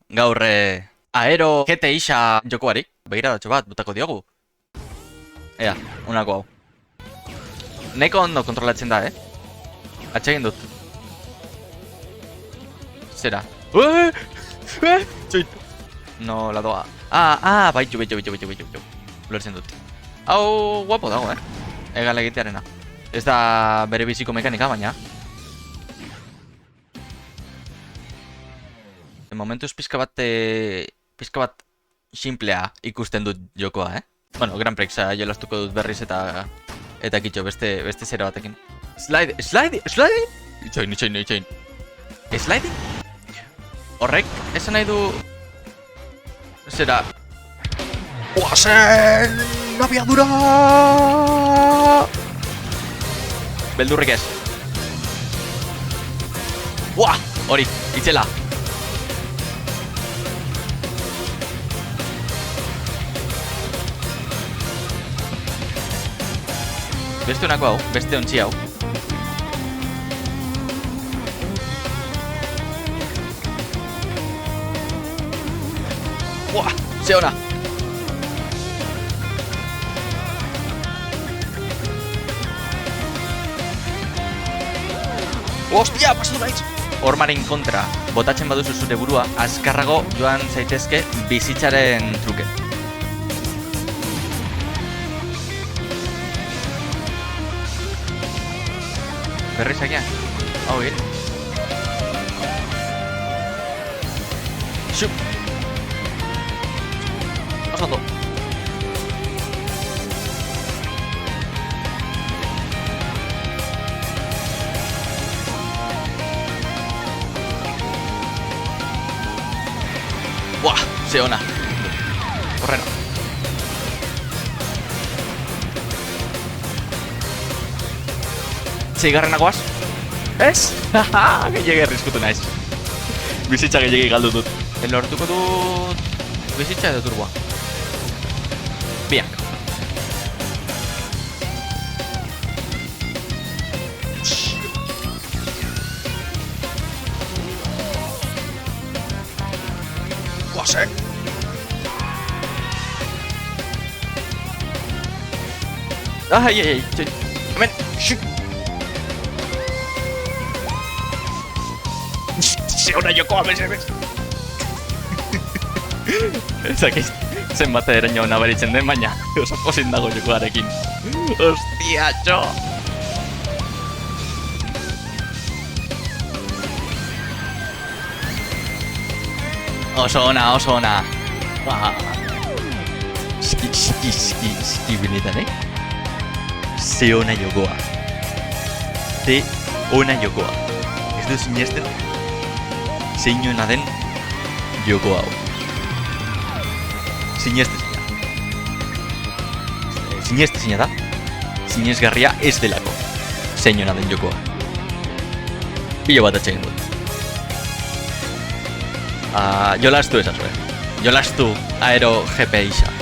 gaur aero GT isa jokoari. Begiradatxo bat, botako diogu. Ea, unako hau. Neko ondo kontrolatzen da, Atsegin dut. Zera. Txoit. No, la doa. Baitu. Ulertzen dut. Hau, guapo dago, Egal egitearena. Ez da bere biziko mekanika, baina. De momentuz pizka bat simplea ikusten dut jokoa, Bueno, Grand Prix jolastuko dut berriz eta kitxo beste zera batekin. Sliding? Itxoin. Sliding? Horrek, esan nahi du... Zera... Oazen! Abiadura! Beldurrik ez. Buah! Hori, itzela. Beste honako hau, beste ontsi hau. Buah! Ze hona! Ostia, pasatu naiz! Hormaren kontra, botatzen baduzu zure burua, azkarrago joan zaitezke bizitzaren truke. Berriz agian? Hau egin. Xup! Oso. Buah, ze hona. Horrena. Zeigarrenagoaz? Ez? Haha, gehiagin arriskutu naiz. Bizitza gehiagin galdu dut. Lortuko dut... bizitza edo turboa. Biak. Guasek! Ai, hemen, xuk! Zeona jokoa bezebez! Ezakiz, zenbat eraino nabaritzen den, baina oso pozin dago jokoarekin. Ostia, txo! Oso ona. Ski benetan, Ze ona jokoa. Ze ona jokoa. Ez du sinesten zein ona den joko hau. Sinestezina da. Sinesgarria ez delako zein ona den jokoa. Pilo bat atsegin dut. Jolastu esazue. Jolastu aero GP isa.